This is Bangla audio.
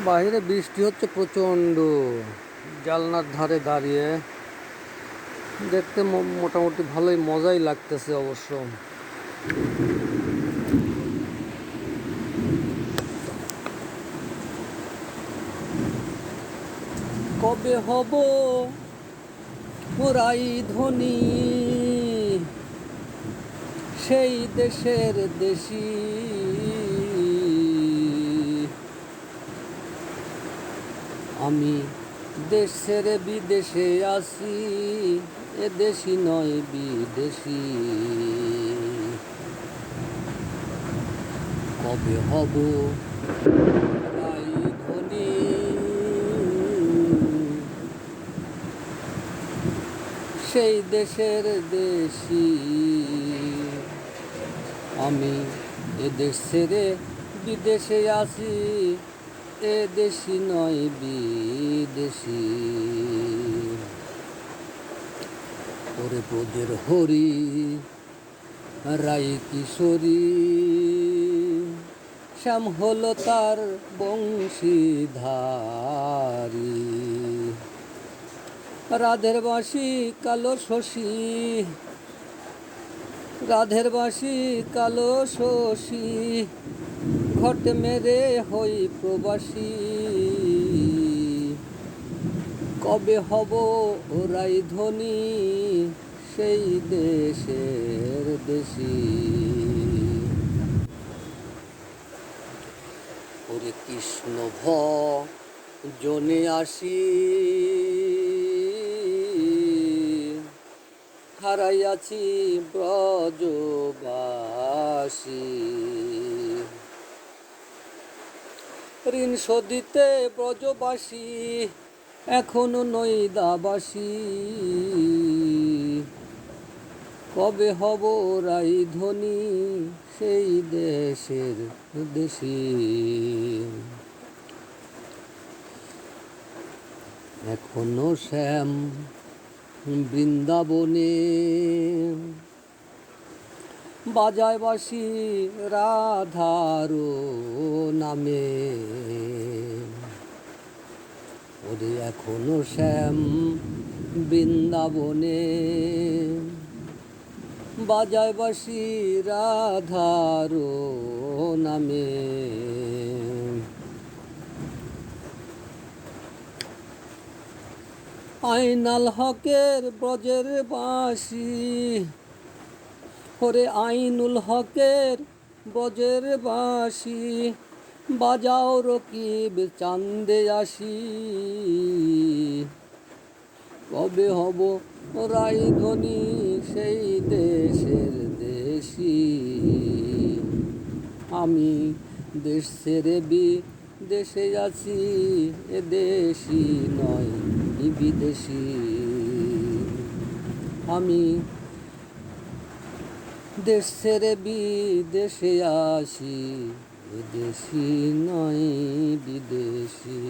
বাইরে বৃষ্টি হচ্ছে প্রচণ্ড। জানলার ধারে দাঁড়িয়ে দেখতে মোটামুটি ভালোই মজাই লাগতেছে অবশ্য। কবে হব ওরাই ধনী, সেই দেশের দেশি। আমি দেশ ছেড়ে বিদেশে আসি, এ দেশি নয় বিদেশি। কবে হব ওরাই ধনী, সেই দেশের দেশি। আমি এ দেশ ছেড়ে বিদেশে আসি, এ দেশি নয় বিদেশি। ওরে ব্রজের হরি রাই কিশোরী, শ্যাম হলো তার বংশীধারী। রাধের বাঁশি কালো শশী, রাধের বাঁশি কালো শশী, ঘট মেরে হই প্রবাসী। কবে হব ওরাই ধনী, সেই দেশের দেশি। ওরে কৃষ্ণ ভজনে আসি, হারাইয়াছি ব্রজবাসী। ঋণ শোধিতে ব্রজবাসী, এখনো নই দাবাসী। কবে হব রাই ধনী, সেই দেশের দেশি। এখনো শ্যাম বৃন্দাবনে, বাজায় বাঁশি রাধার নামে। ওরে এখনো শ্যাম বৃন্দাবনে, বাজায় বাঁশি রাধার নামে। আইনাল হকের ব্রজের বাঁশি, ওরে আইনুল হকের ব্রজের বাঁশি, বাজাও রকিব চান্দে আসি। কবে হব রাই ধনী, সেই দেশের দেশি। আমি দেশ ছেড়ে বিদেশে আছি, এ দেশি নয় বিদেশি। আমি দেশ ছেড়ে বিদেশে আসি, এ দেশি নয় বিদেশি।